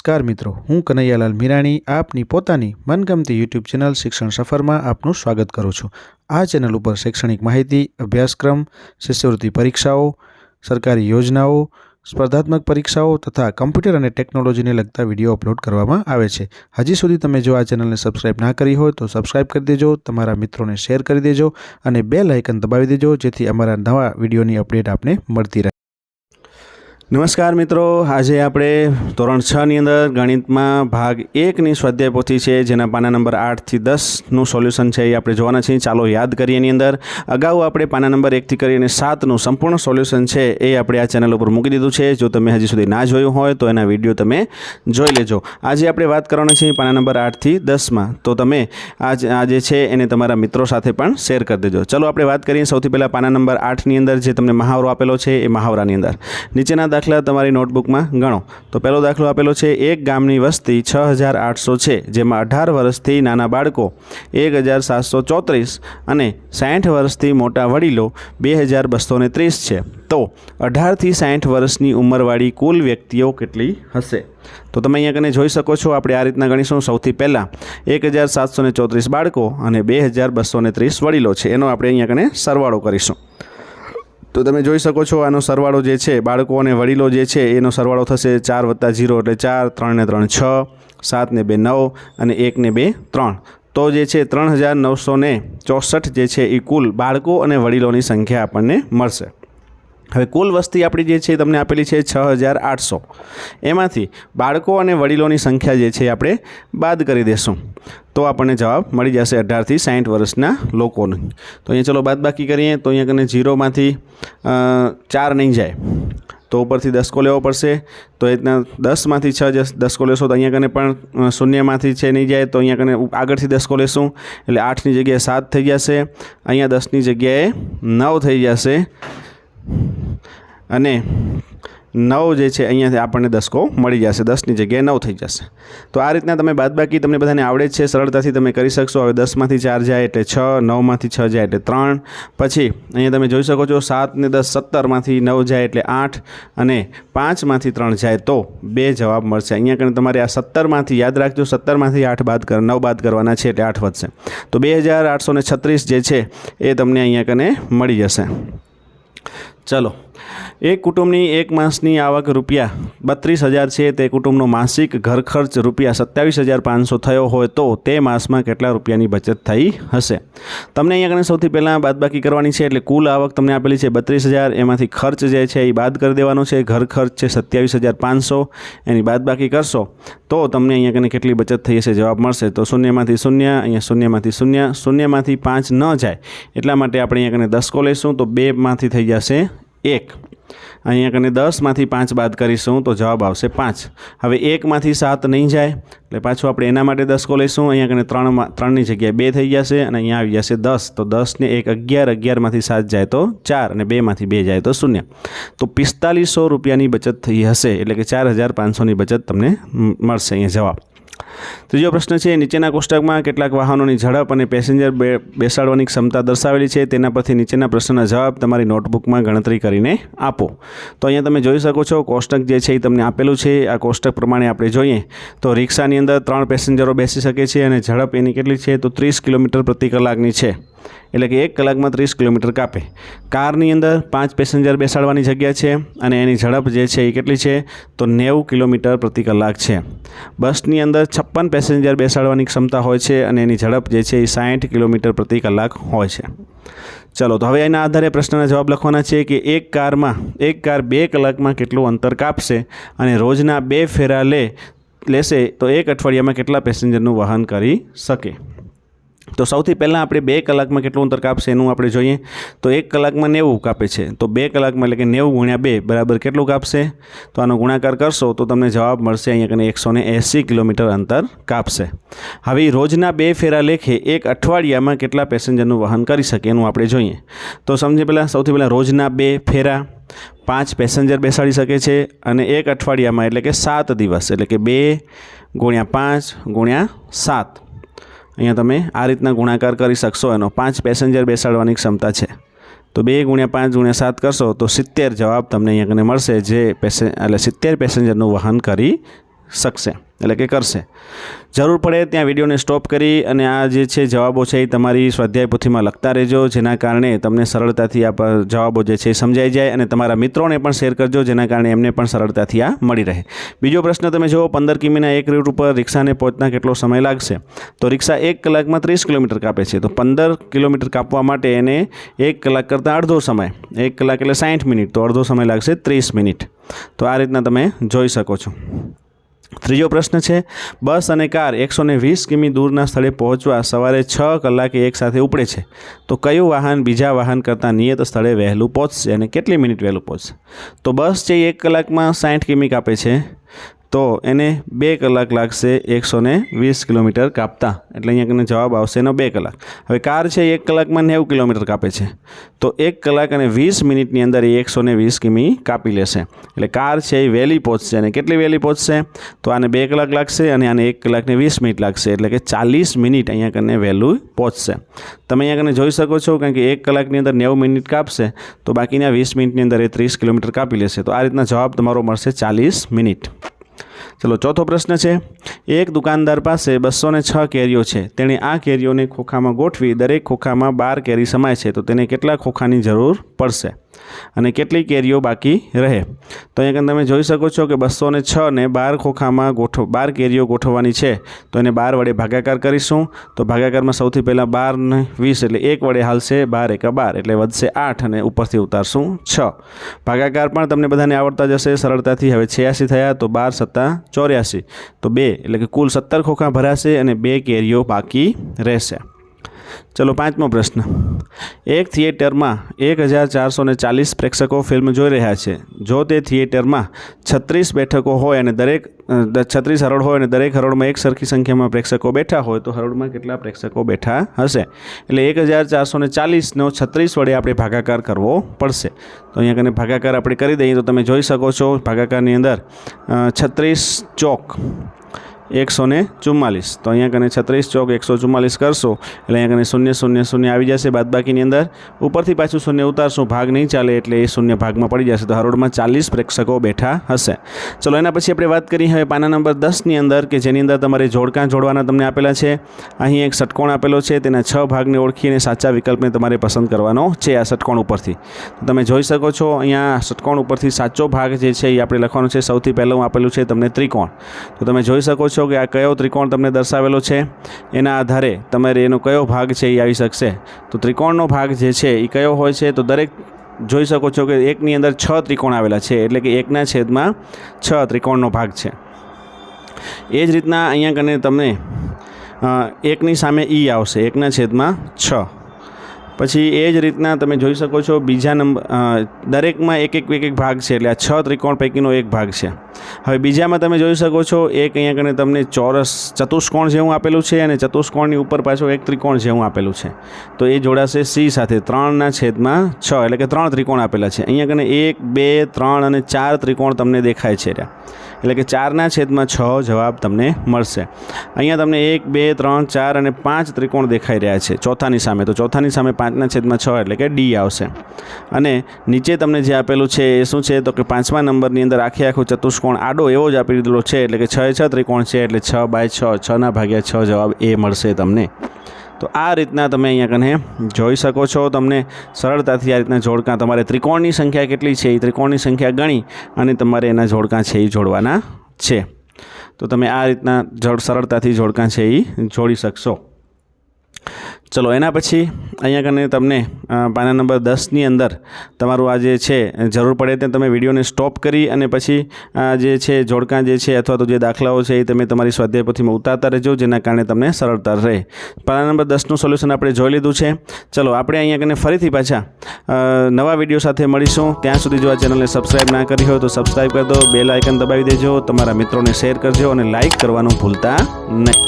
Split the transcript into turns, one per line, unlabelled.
નમસ્કાર મિત્રો, હું કનૈયાલાલ મીરાણી આપની પોતાની મનગમતી યુટ્યુબ ચેનલ શિક્ષણ સફરમાં આપનું સ્વાગત કરું છું। આ ચેનલ ઉપર શૈક્ષણિક માહિતી, અભ્યાસક્રમ, શિષ્યવૃત્તિ પરીક્ષાઓ, સરકારી યોજનાઓ, સ્પર્ધાત્મક પરીક્ષાઓ તથા કમ્પ્યુટર અને ટેકનોલોજીને લગતા વિડીયો અપલોડ કરવામાં આવે છે। હજી સુધી તમે જો આ ચેનલને સબસ્ક્રાઇબ ના કરી હોય તો સબસ્ક્રાઇબ કરી દેજો, તમારા મિત્રોને શેર કરી દેજો અને બેલ આઇકન દબાવી દેજો જેથી અમારા નવા વિડીયોની અપડેટ આપને મળતી રહે। नमस्कार मित्रों, आज आपणे धोरण 6 ની અંદર गणितમાં भाग 1 ની સ્વાધ્યાય પોથી છે જેના પાના નંબર 8 થી 10 નું સોલ્યુશન છે એ આપણે જોવાના છીએ। ચાલો યાદ કરીએ। એની અંદર અગાઉ આપણે પાના નંબર 1 થી કરીને 7 નું સંપૂર્ણ સોલ્યુશન છે એ આપણે આ ચેનલ ઉપર મૂકી દીધું છે। જો તમે હજી સુધી ના જોયું હોય તો એના વિડીયો તમે જોઈ લેજો। આજે આપણે વાત કરવાના છીએ પાના નંબર 8 થી 10 માં, તો તમે આજે છે એને તમારા મિત્રો સાથે પણ શેર કરી દેજો। ચલો આપણે વાત કરીએ। સૌથી પહેલા પાના નંબર 8 ની અંદર જે તમને મહાવરો આપેલો છે એ મહાવરાની અંદર નીચેના દાખલા તમારી નોટબુકમાં ગણો। તો પહેલો દાખલો આપેલો છે, એક ગામની વસ્તી 6800 છે જેમાં 18 વર્ષથી નાના બાળકો 1734 અને 60 વર્ષથી મોટા વડીલો 2230 છે। તો 18 થી 60 વર્ષની ઉંમરવાળી કુલ વ્યક્તિઓ કેટલી હશે? તો તમે અહીંયા કને જોઈ શકો છો। આપણે આ રીતના ગણીશું। સૌથી પહેલાં 1734 બાળકો અને 2230 વડીલો છે એનો આપણે અહીંયા કને સરવાળો કરીશું। તો તમે જોઈ શકો છો આનો સરવાળો જે છે બાળકો અને વડીલો જે છે એનો સરવાળો થશે 4 + 0 એટલે 4, 3 ને 3 6, 7 ને 2 9 અને 1 ને 2 3। તો જે છે 3964 જે છે એ કુલ બાળકો અને વડીલોની સંખ્યા આપણને મળશે। હવે કુલ વસ્તી આપણી જે છે તમને આપેલી છે 6800, એમાંથી બાળકો અને વડીલોની સંખ્યા જે છે આપણે બાદ કરી દેશું તો આપણને જવાબ મળી જશે 18 થી 60 વર્ષના લોકોની। તો અહીંયા ચલો બાદબાકી કરીએ। તો અહીંયા કને 0 માંથી 4 નહીં જાય તો ઉપરથી દસકો લેવો પડશે। તો એ રીતના 10 માંથી 6 દસકો લેશો તો અહીંયા કને પણ શૂન્યમાંથી છે નહીં જાય તો અહીંયા કને આગળથી દસકો લેશું એટલે 8ની જગ્યાએ 7 થઈ જશે, અહીંયા 10ની જગ્યાએ 9 થઈ જશે અને 9 જે છે અહીંયાથી આપણને દસકો મળી જશે, 10ની જગ્યાએ 9 થઈ જશે। તો આ રીતના તમે બાદબાકી તમને બધાને આવડે જ છે, સરળતાથી તમે કરી શકશો। હવે 10 માંથી 4 જાય એટલે 6, 9 માંથી 6 જાય એટલે 3, પછી અહીંયા તમે જોઈ શકો છો 7 ને 10 17 માંથી 9 જાય એટલે 8 અને 5 માંથી 3 જાય તો 2 જવાબ મળશે। અહીંયા કને તમારે આ 17 માંથી યાદ રાખજો, 17 માંથી 9 બાદ કરવાના છે એટલે 8 વધશે। તો 2836 જે છે એ તમને અહીંયા કને મળી જશે। ચલો, એક કુટુંબની એક માસની આવક રૂપિયા 32,000 છે, તે કુટુંબનો માસિક ઘર ખર્ચ રૂપિયા 27,500 થયો હોય તો તે માસમાં કેટલા રૂપિયાની બચત થઈ હશે? તમને અહીંયા કને સૌથી પહેલાં બાદબાકી કરવાની છે એટલે કુલ આવક તમને આપેલી છે 32,000, એમાંથી ખર્ચ જે છે એ બાદ કરી દેવાનો છે। ઘર ખર્ચ છે 27,500, એની બાદબાકી કરશો તો તમને અહીંયા કને કેટલી બચત થઈ હશે જવાબ મળશે। તો શૂન્યમાંથી શૂન્ય, અહીંયા શૂન્યમાંથી શૂન્ય, શૂન્યમાંથી 5 ન જાય એટલા માટે આપણે અહીંયા કને દસકો લઈશું તો 2 માંથી થઈ જશે 1, અહીંયા કને 10 માંથી 5 બાદ કરીશું તો જવાબ આવશે 5। હવે 1 માંથી 7 નહીં જાય એટલે પાછું આપણે એના માટે દસકો લઈશું, અહીંયા કને 3ની જગ્યાએ 2 થઈ જશે અને અહીંયા આવી જશે 10, તો 10 ને 1 11, 11 માંથી 7 જાય તો 4 અને 2 માંથી 2 જાય તો 0। તો 4500 રૂપિયાની બચત થઈ હશે એટલે કે 4500ની બચત તમને મળશે અહીંયા જવાબ। ત્રીજો પ્રશ્ન છે, નીચેના કોષ્ટકમાં કેટલાક વાહનોની ઝડપ અને પેસેન્જર બેસાડવાની ક્ષમતા દર્શાવેલી છે, તેના પરથી નીચેના પ્રશ્નના જવાબ તમારી નોટબુકમાં ગણતરી કરીને આપો। તો અહીંયા તમે જોઈ શકો છો કોષ્ટક જે છે એ તમને આપેલું છે। આ કોષ્ટક પ્રમાણે આપણે જોઈએ તો રિક્ષાની અંદર 3 પેસેન્જરો બેસી શકે છે અને ઝડપ એની કેટલી છે તો 30 કિલોમીટર પ્રતિ કલાકની છે, એટલે કે 1 કલાકમાં 30 કિલોમીટર કાપે। કારની અંદર 5 પેસેન્જર બેસાડવાની જગ્યા છે અને એની ઝડપ જે છે એ કેટલી છે તો 90 કિલોમીટર પ્રતિ કલાક છે। બસની અંદર 56 પેસેન્જર બેસાડવાની ક્ષમતા હોય છે અને એની ઝડપ જે છે એ 60 કિલોમીટર પ્રતિ કલાક હોય છે। ચલો, તો હવે એના આધારે પ્રશ્નના જવાબ લખવાના છે કે એક કાર 2 કલાકમાં કેટલું અંતર કાપશે અને રોજના 2 ફેરા લેશે તો એક અઠવાડિયામાં કેટલા પેસેન્જરનું વહન કરી શકે? તો સૌથી પહેલાં આપણે 2 કલાકમાં કેટલું અંતર કાપશે એનું આપણે જોઈએ। તો 1 કલાકમાં 90 કાપે છે તો 2 કલાકમાં એટલે કે 90 × 2 બરાબર કેટલું કાપશે? તો આનો ગુણાકાર કરશો તો તમને જવાબ મળશે અહીંયા કને 180 કિલોમીટર અંતર કાપશે। હવે રોજના 2 ફેરા લેખે એક અઠવાડિયામાં કેટલા પેસેન્જરનું વહન કરી શકે એનું આપણે જોઈએ। તો સૌથી પહેલાં રોજના 2 ફેરા 5 પેસેન્જર બેસાડી શકે છે અને એક અઠવાડિયામાં એટલે કે 7 દિવસ એટલે કે 2 × 5 × 7, અહીંયા તમે આ રીતના ગુણાકાર કરી શકશો। એનો 5 પેસેન્જર બેસાડવાની ક્ષમતા છે તો 2 × 5 × 7 કરશો તો 70 જવાબ તમને અહીંયા કને મળશે, જે એટલે 70 પેસેન્જરનું વહન કરી શકશે એટલે કે કરશે. જરૂર પડે ત્યાં વિડીયોને સ્ટોપ કરી અને આ જે છે જવાબો છે એ તમારી સ્વાધ્યાય પોથીમાં લખતા રહેજો, જેના કારણે તમને સરળતાથી આ જવાબો જે છે એ સમજાઈ જાય અને તમારા મિત્રોને પણ શેર કરજો, જેના કારણે એમને પણ સરળતાથી આ મળી રહે. બીજો પ્રશ્ન તમે જુઓ, 15 કિમીના એક રૂટ ઉપર રિક્ષાને પહોંચતા કેટલો સમય લાગશે? તો રિક્ષા 1 કલાકમાં 30 કિલોમીટર કાપે છે, તો 15 કિલોમીટર કાપવા માટે એને 1 કલાક કરતાં અડધો સમય, 1 કલાક એટલે 60 મિનિટ, તો અડધો સમય લાગશે 30 મિનિટ. તો આ રીતના તમે જોઈ શકો છો. ત્રીજો પ્રશ્ન છે, બસ અને કાર 120 કિમી દૂરના સ્થળે પહોંચવા સવારે 6 કલાકે એકસાથે ઉપડે છે, તો કયું વાહન બીજા વાહન કરતાં નિયત સ્થળે વહેલું પહોંચશે અને કેટલી મિનિટ વહેલું પહોંચશે? તો બસ છે 1 કલાકમાં 60 કિમી કાપે છે, તો એને 2 કલાક લાગશે 120 કિલોમીટર કાપતા, એટલે અહીંયા કને જવાબ આવશે એનો 2 કલાક. હવે કાર છે 1 કલાકમાં 90 કિલોમીટર કાપે છે, તો 1 કલાક અને 20 મિનિટની અંદર એ 120 કિમી કાપી લેશે, એટલે કાર છે એ વહેલી પહોંચશે. અને કેટલી વહેલી પહોંચશે? તો આને 2 કલાક લાગશે અને આને 1 કલાકને 20 મિનિટ લાગશે, એટલે કે 40 મિનિટ અહીંયા કને વહેલું પહોંચશે. તમે અહીંયા કને જોઈ શકો છો, કારણ કે 1 કલાકની અંદર 90 મિનિટ કાપશે, તો બાકીના 20 મિનિટની અંદર એ 30 કિલોમીટર કાપી લેશે. તો આ રીતના જવાબ તમારો મળશે 40 મિનિટ. ચલો, ચોથો પ્રશ્ન છે, એક દુકાનદાર પાસે 206 કેરીઓ છે. તેણે આ કેરીઓને ખોખામાં ગોઠવી દરેક ખોખામાં 12 કેરી સમાય છે, તો તેને કેટલા ખોખાની જરૂર પડશે અને કેટલી કેરીઓ બાકી રહે? તો અહીંયા તમે જોઈ શકો છો કે 206 ને 12 ખોખામાં 12 કેરીઓ ગોઠવવાની છે, તો એને 12 વડે ભાગાકાર કરીશું. તો ભાગાકારમાં સૌથી પહેલાં 12 ને 20 એટલે 1 વડે હાલશે, 12 એકા 12 એટલે વધશે 8 અને ઉપરથી ઉતારશું 6. ભાગાકાર પણ તમને બધાને આવડતા જશે સરળતાથી. હવે 86 થયા, તો 12 સત્તા 84, તો 2 એટલે કે કુલ 17 ખોખા ભરાશે અને 2 કેરીઓ બાકી રહેશે. ચલો, પાંચમો પ્રશ્ન, એક થિયેટરમાં 1440 પ્રેક્ષકો ફિલ્મ જોઈ રહ્યા છે. જો તે થિયેટરમાં 36 બેઠકો હોય અને 36 હરોળ હોય અને દરેક હરોળમાં એક સરખી સંખ્યામાં પ્રેક્ષકો બેઠા હોય, તો હરોળમાં કેટલા પ્રેક્ષકો બેઠા હશે? એટલે 1440નો 36 વડે આપણે ભાગાકાર કરવો પડશે. તો અહીંયા કને ભાગાકાર આપણે કરી દઈએ, તો તમે જોઈ શકો છો ભાગાકારની અંદર 36 ચોક 144, તો અહીંયા કને 36 ચોક 144 કરશો એટલે અહીંયા કને 0 0 0 આવી જશે બાદબાકીની અંદર. ઉપરથી પાછું 0 ઉતારશું, ભાગ નહીં ચાલે એટલે એ 0 ભાગમાં પડી જશે. તો હરોળમાં 40 પ્રેક્ષકો બેઠા હશે. ચલો, એના પછી આપણે વાત કરીએ હવે પાના નંબર 10ની અંદર, કે જેની અંદર તમારે જોડકા જોડવાના તમને આપેલા છે. અહીં એક ષટકોણ આપેલો છે, તેના 6 ભાગને ઓળખીને સાચા વિકલ્પને તમારે પસંદ કરવાનો છે આ ષટકોણ ઉપરથી. તો તમે જોઈ શકો છો અહીંયા ષટકોણ ઉપરથી સાચો ભાગ જે છે એ આપણે લખવાનો છે. સૌથી પહેલું આપેલું છે તમને ત્રિકોણ, તો તમે જોઈ શકો છો કે આ કયો ત્રિકોણ તમને દર્શાવેલો છે, એના આધારે તમારે એનો કયો ભાગ છે એ આવી શકશે. તો ત્રિકોણનો ભાગ જે છે એ કયો હોય છે? તો દરેક જોઈ શકો છો કે એકની અંદર 6 ત્રિકોણ આવેલા છે, એટલે કે 1/6 ત્રિકોણનો ભાગ છે. એ જ રીતના અહીંયા કને તમને 1ની સામે ઈ આવશે, 1/6. પછી એ જ રીતના તમે જોઈ શકો છો બીજા નંબર, દરેકમાં એક એક ભાગ છે, એટલે આ 6 ત્રિકોણ પૈકીનો એક ભાગ છે. હવે બીજામાં તમે જોઈ શકો છો એક અહીંયા કને તમને ચતુષ્કોણ જેવું આપેલું છે અને ચતુષ્કોણની ઉપર પાછું એક ત્રિકોણ જેવું આપેલું છે, તો એ જોડાશે સી સાથે. 3/6 એટલે કે 3 ત્રિકોણ આપેલા છે. અહીંયા કને 1 2 3 અને 4 ત્રિકોણ તમને દેખાય છે, એટલે કે 4/6 જવાબ તમને મળશે. અહીંયા તમને 1 2 3 4 અને 5 ત્રિકોણ દેખાઈ રહ્યા છે ચોથાની સામે, તો ચોથાની સામે 5/6 એટલે કે ડી આવશે. અને નીચે તમને જે આપેલું છે એ શું છે? તો કે 5મા નંબરની અંદર આખો ચતુષ્કોણ આડો એવો જ આપી દીધેલો છે, એટલે કે 6 ત્રિકોણ છે, એટલે 6/6, 6/6 જવાબ એ મળશે તમને. તો આ રીતના તમે અહીંયા કને જોઈ શકો છો. તમને સરળતાથી આ રીતના જોડકા, તમારે ત્રિકોણની સંખ્યા કેટલી છે એ ત્રિકોણની સંખ્યા ગણી અને તમારે એના જોડકા છે એ જોડવાના છે. તો તમે આ રીતના સરળતાથી જોડકા છે એ જોડી શકશો. ચલો, એના પછી અહીંયા કને તમને પાના નંબર 10ની અંદર તમારું આ જે છે જરૂર પડે ત્યાં તમે વિડીયોને સ્ટોપ કરી અને પછી આ જે છે જોડકા જે છે અથવા તો જે દાખલાઓ છે એ તમે તમારી સ્વાધ્યાય પોથીમાં ઉતારતા રહેજો, જેના કારણે તમને સરળતા રહે. પાના નંબર 10નું સોલ્યુશન આપણે જોઈ લીધું છે. ચલો, આપણે અહીંયા કને ફરીથી પાછા નવા વિડીયો સાથે મળીશું. ત્યાં સુધી જો આ ચેનલને સબસ્ક્રાઈબ ના કરી હોય તો સબસ્ક્રાઈબ કરી દો, બેલ આઇકન દબાવી દેજો, તમારા મિત્રોને શેર કરજો અને લાઇક કરવાનું ભૂલતા નહીં.